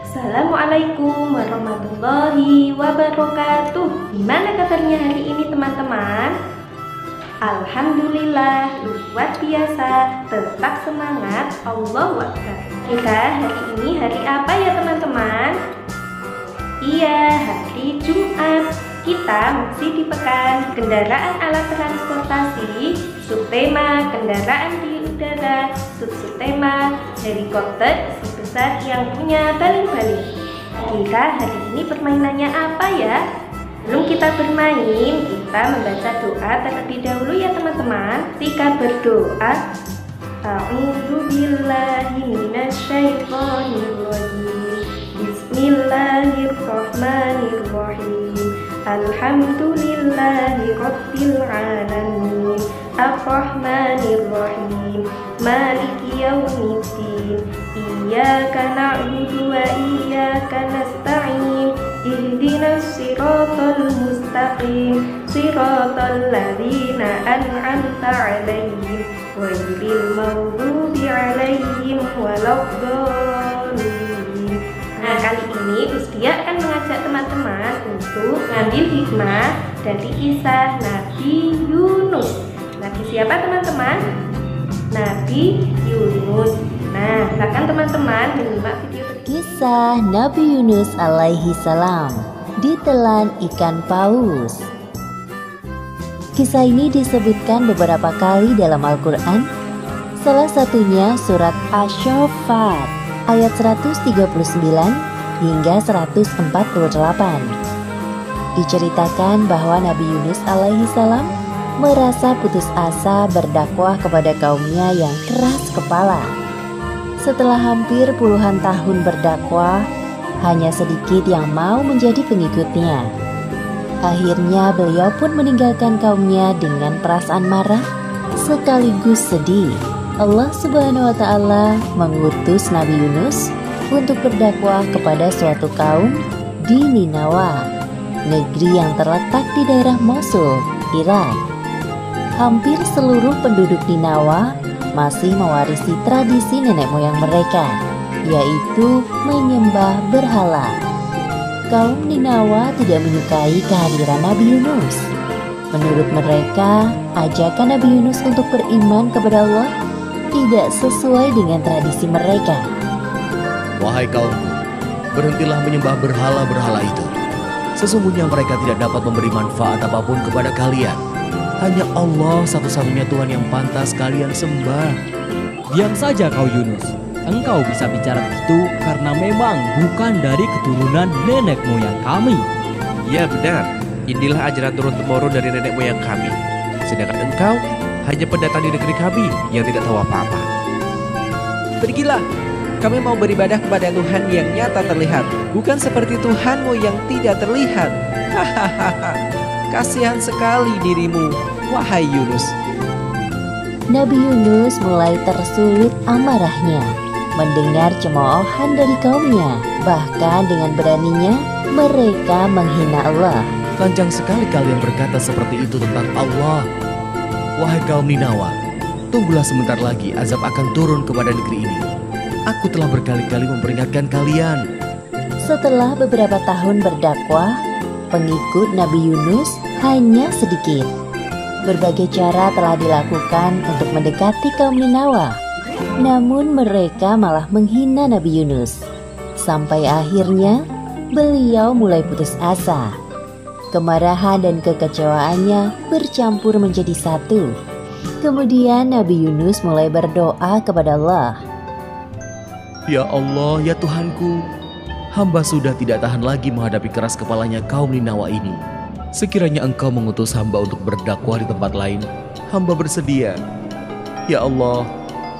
Assalamualaikum warahmatullahi wabarakatuh. Gimana kabarnya hari ini teman-teman? Alhamdulillah, luar biasa, tetap semangat, Allahu Akbar. Kita hari ini hari apa ya teman-teman? Iya, hari Jumat. Kita masih di pekan kendaraan alat transportasi, subtema kendaraan di udara, subtema helikopter si besar yang punya baling-baling. Kita hari ini permainannya apa ya? Sebelum kita bermain, kita membaca doa terlebih dahulu ya teman-teman. Ketika berdoa, A'udzu billahi minasyaitonir rajim. Bismillahirrahmanirrahim. Alhamdulillahi rabbil alamin. Ar-Rahmanir-Rahim. Maliki yaumiddin. Iyyaka na'budu wa iyyaka nasta'in. Ihdinas siratal mustaqim. Siratal ladzina an'amta 'alaihim ghairil maghdubi 'alaihim waladdallin. Nah, kali ini Ustia akan mengajak teman-teman untuk mengambil hikmah dari kisah Nabi Yunus. Nabi siapa teman-teman? Nabi Yunus. Nah, silakan teman-teman menyimak video Kisah Nabi Yunus alaihi salam ditelan ikan paus. Kisah ini disebutkan beberapa kali dalam Al-Quran. Salah satunya surat Asy-Syaffat ayat 139 hingga 148. Diceritakan bahwa Nabi Yunus alaihi salam merasa putus asa berdakwah kepada kaumnya yang keras kepala. Setelah hampir puluhan tahun berdakwah, hanya sedikit yang mau menjadi pengikutnya. Akhirnya beliau pun meninggalkan kaumnya dengan perasaan marah sekaligus sedih. Allah Subhanahu wa Ta'ala mengutus Nabi Yunus untuk berdakwah kepada suatu kaum di Ninawa, negeri yang terletak di daerah Mosul, Irak. Hampir seluruh penduduk Ninawa masih mewarisi tradisi nenek moyang mereka, yaitu menyembah berhala. Kaum Ninawa tidak menyukai kehadiran Nabi Yunus. Menurut mereka, ajakan Nabi Yunus untuk beriman kepada Allah tidak sesuai dengan tradisi mereka. Wahai kaumku, berhentilah menyembah berhala-berhala itu. Sesungguhnya mereka tidak dapat memberi manfaat apapun kepada kalian. Hanya Allah satu-satunya Tuhan yang pantas kalian sembah. Diam saja kau Yunus. Engkau bisa bicara begitu karena memang bukan dari keturunan nenek moyang kami. Ya benar, inilah ajaran turun-temurun dari nenek moyang kami. Sedangkan engkau hanya pendatang di negeri kami yang tidak tahu apa-apa. Pergilah, kami mau beribadah kepada Tuhan yang nyata terlihat, bukan seperti Tuhanmu yang tidak terlihat. Hahaha, kasihan sekali dirimu, wahai Yunus. Nabi Yunus mulai tersulut amarahnya mendengar cemoohan dari kaumnya. Bahkan dengan beraninya mereka menghina Allah. Lanjang sekali kalian berkata seperti itu tentang Allah. Wahai kaum Ninawa, tunggulah sebentar lagi azab akan turun kepada negeri ini. Aku telah berkali-kali memperingatkan kalian. Setelah beberapa tahun berdakwah, pengikut Nabi Yunus hanya sedikit. Berbagai cara telah dilakukan untuk mendekati kaum Ninawa, namun mereka malah menghina Nabi Yunus. Sampai akhirnya beliau mulai putus asa. Kemarahan dan kekecewaannya bercampur menjadi satu. Kemudian Nabi Yunus mulai berdoa kepada Allah. Ya Allah, ya Tuhanku, hamba sudah tidak tahan lagi menghadapi keras kepalanya kaum Ninawa ini. Sekiranya Engkau mengutus hamba untuk berdakwah di tempat lain, hamba bersedia. Ya Allah,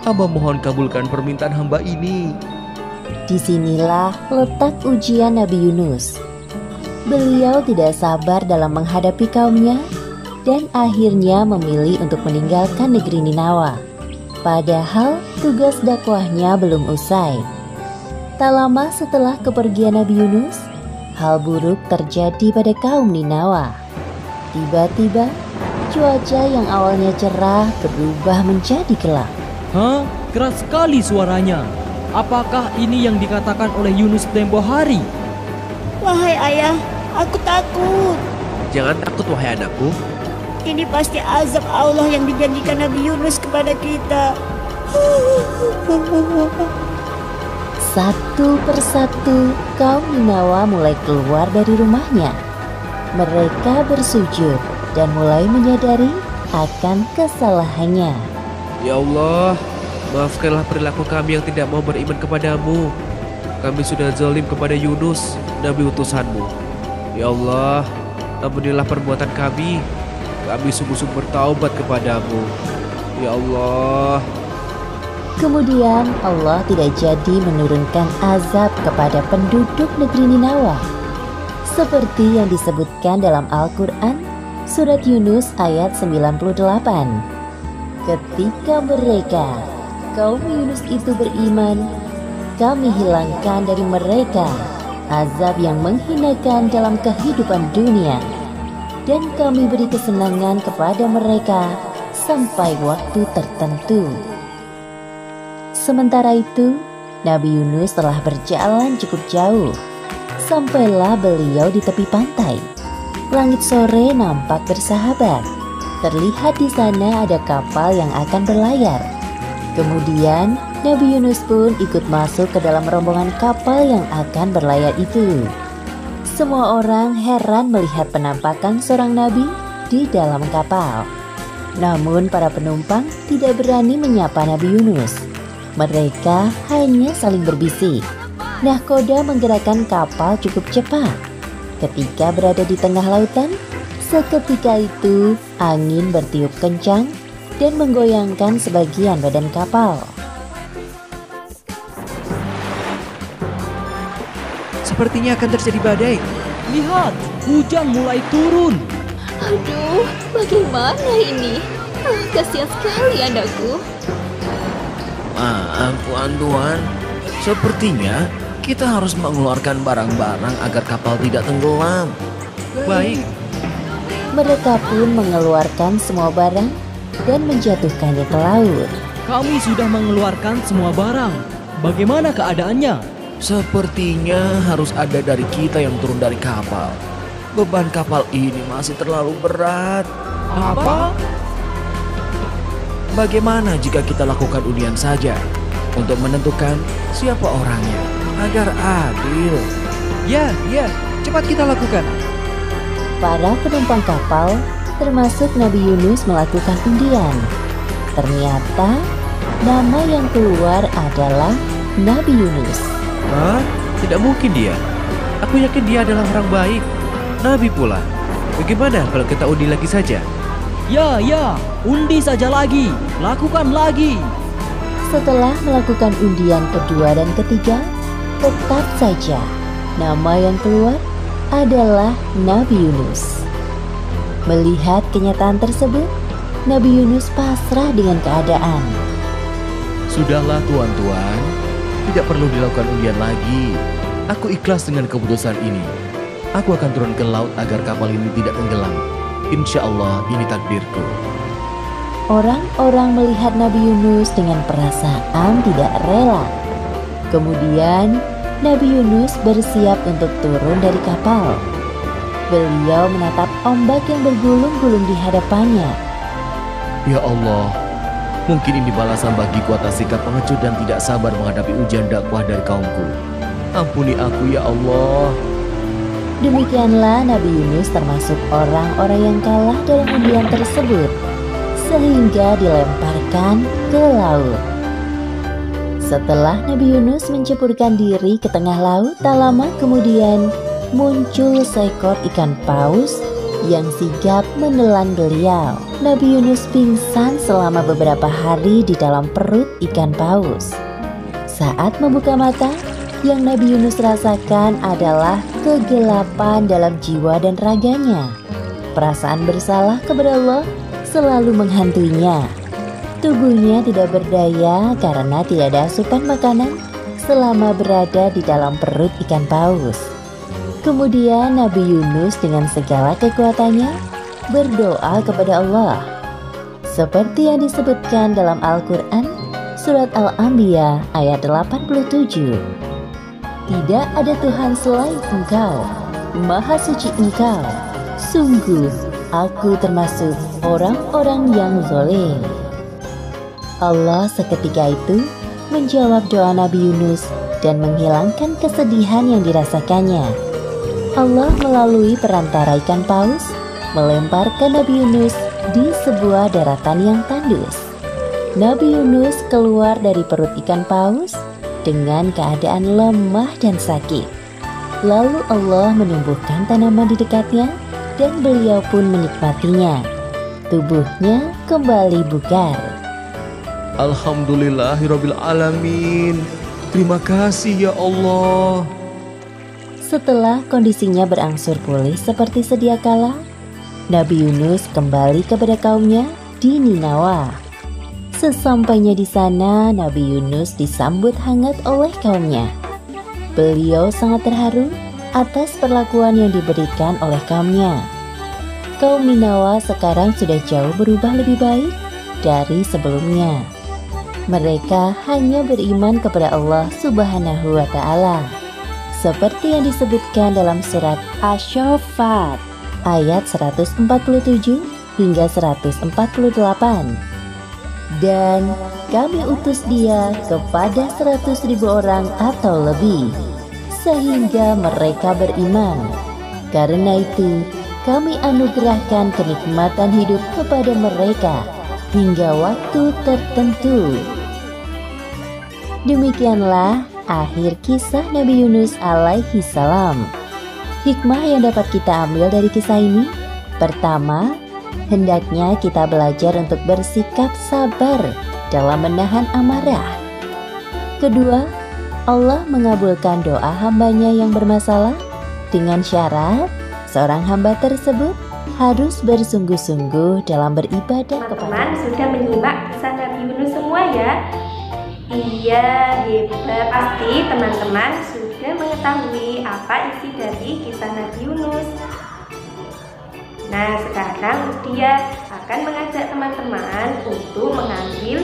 hamba mohon kabulkan permintaan hamba ini. Disinilah letak ujian Nabi Yunus. Beliau tidak sabar dalam menghadapi kaumnya dan akhirnya memilih untuk meninggalkan negeri Ninawa. Padahal tugas dakwahnya belum usai. Tak lama setelah kepergian Nabi Yunus, hal buruk terjadi pada kaum Ninawa. Tiba-tiba, cuaca yang awalnya cerah berubah menjadi gelap. Hah? Keras sekali suaranya. Apakah ini yang dikatakan oleh Yunus tempo hari? Wahai ayah, aku takut. Jangan takut wahai anakku. Ini pasti azab Allah yang dijanjikan Nabi Yunus kepada kita. Satu persatu kaum Ninawa mulai keluar dari rumahnya. Mereka bersujud dan mulai menyadari akan kesalahannya. Ya Allah, maafkanlah perilaku kami yang tidak mau beriman kepadamu. Kami sudah zalim kepada Yunus, Nabi utusanmu. Ya Allah, ampunilah perbuatan kami. Kami sungguh-sungguh bertaubat kepadamu. Ya Allah. Kemudian Allah tidak jadi menurunkan azab kepada penduduk negeri Ninawa. Seperti yang disebutkan dalam Al-Quran, Surat Yunus ayat 98. Ketika mereka, kaum Yunus itu beriman, kami hilangkan dari mereka azab yang menghinakan dalam kehidupan dunia, dan kami beri kesenangan kepada mereka sampai waktu tertentu. Sementara itu, Nabi Yunus telah berjalan cukup jauh. Sampailah beliau di tepi pantai. Langit sore nampak bersahabat. Terlihat di sana ada kapal yang akan berlayar. Kemudian, Nabi Yunus pun ikut masuk ke dalam rombongan kapal yang akan berlayar itu. Semua orang heran melihat penampakan seorang nabi di dalam kapal. Namun para penumpang tidak berani menyapa Nabi Yunus. Mereka hanya saling berbisik. Nahkoda menggerakkan kapal cukup cepat. Ketika berada di tengah lautan, seketika itu angin bertiup kencang dan menggoyangkan sebagian badan kapal. Sepertinya akan terjadi badai. Lihat, hujan mulai turun. Aduh, bagaimana ini? Kasihan sekali anakku. Maaf tuan, sepertinya kita harus mengeluarkan barang-barang agar kapal tidak tenggelam. Baik, Mereka pun mengeluarkan semua barang dan menjatuhkannya ke laut. Kami sudah mengeluarkan semua barang. Bagaimana keadaannya? Sepertinya harus ada dari kita yang turun dari kapal. Beban kapal ini masih terlalu berat. Apa? Bagaimana jika kita lakukan undian saja untuk menentukan siapa orangnya agar adil? Ya, cepat kita lakukan. Para penumpang kapal, termasuk Nabi Yunus, melakukan undian. Ternyata nama yang keluar adalah Nabi Yunus. Hah? Tidak mungkin dia. Aku yakin dia adalah orang baik. Nabi pula. Bagaimana kalau kita undi lagi saja? Ya, undi saja lagi. Lakukan lagi. Setelah melakukan undian kedua dan ketiga, tetap saja nama yang keluar adalah Nabi Yunus. Melihat kenyataan tersebut, Nabi Yunus pasrah dengan keadaan. Sudahlah tuan-tuan, tidak perlu dilakukan undian lagi. Aku ikhlas dengan keputusan ini. Aku akan turun ke laut agar kapal ini tidak tenggelam. Insya Allah ini takdirku. Orang-orang melihat Nabi Yunus dengan perasaan tidak rela. Kemudian Nabi Yunus bersiap untuk turun dari kapal. Beliau menatap ombak yang bergulung-gulung di hadapannya. Ya Allah, mungkin ini balasan bagiku atas sikap pengecut dan tidak sabar menghadapi ujian dakwah dari kaumku. Ampuni aku ya Allah. Demikianlah Nabi Yunus termasuk orang-orang yang kalah dalam undian tersebut, sehingga dilemparkan ke laut. Setelah Nabi Yunus menceburkan diri ke tengah laut, tak lama kemudian muncul seekor ikan paus yang sigap menelan beliau. Nabi Yunus pingsan selama beberapa hari di dalam perut ikan paus. Saat membuka mata, yang Nabi Yunus rasakan adalah kegelapan dalam jiwa dan raganya. Perasaan bersalah kepada Allah selalu menghantuinya. Tubuhnya tidak berdaya karena tidak ada asupan makanan selama berada di dalam perut ikan paus. Kemudian Nabi Yunus dengan segala kekuatannya berdoa kepada Allah. Seperti yang disebutkan dalam Al-Quran, Surat Al-Anbiya ayat 87. Tidak ada Tuhan selain Engkau, Maha Suci Engkau. Sungguh, aku termasuk orang-orang yang zalim. Allah seketika itu menjawab doa Nabi Yunus dan menghilangkan kesedihan yang dirasakannya. Allah melalui perantara ikan paus melemparkan Nabi Yunus di sebuah daratan yang tandus. Nabi Yunus keluar dari perut ikan paus dengan keadaan lemah dan sakit. Lalu Allah menumbuhkan tanaman di dekatnya dan beliau pun menikmatinya. Tubuhnya kembali bugar. Alhamdulillahirabbil alamin. Terima kasih ya Allah. Setelah kondisinya berangsur pulih seperti sedia kala, Nabi Yunus kembali kepada kaumnya di Ninawa. Sesampainya di sana, Nabi Yunus disambut hangat oleh kaumnya. Beliau sangat terharu atas perlakuan yang diberikan oleh kaumnya. Kaum Ninawa sekarang sudah jauh berubah lebih baik dari sebelumnya. Mereka hanya beriman kepada Allah Subhanahu wa Ta'ala, seperti yang disebutkan dalam surat Asy-Syaffat ayat 147 hingga 148. Dan kami utus dia kepada 100.000 orang atau lebih, sehingga mereka beriman. Karena itu, kami anugerahkan kenikmatan hidup kepada mereka hingga waktu tertentu. Demikianlah akhir kisah Nabi Yunus alaihi salam. Hikmah yang dapat kita ambil dari kisah ini: pertama, hendaknya kita belajar untuk bersikap sabar dalam menahan amarah. Kedua, Allah mengabulkan doa hambanya yang bermasalah dengan syarat seorang hamba tersebut harus bersungguh-sungguh dalam beribadah kepada. Teman-teman sudah menyimak kisah Nabi Yunus semua ya? Iya, hebat. Pasti teman-teman sudah mengetahui apa isi dari kisah Nabi Yunus. Nah, sekarang dia akan mengajak teman-teman untuk mengambil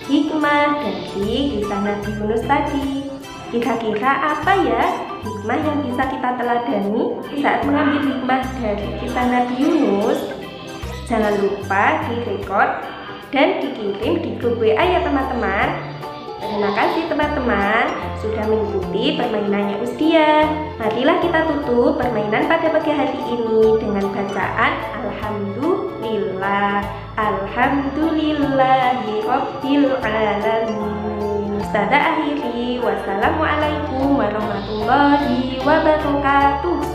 hikmah dari kisah Nabi Yunus tadi. Kira-kira apa ya hikmah yang bisa kita teladani saat mengambil hikmah dari kisah Nabi Yunus? Jangan lupa direkod dan dikirim di grup WA ya teman-teman. Terima kasih teman-teman sudah mengikuti permainannya Usdia. Marilah kita tutup permainan pada pagi hari ini dengan bacaan Alhamdulillah, Alhamdulillahirabbil alamin. Ustazah akhiri, wassalamualaikum warahmatullahi wabarakatuh.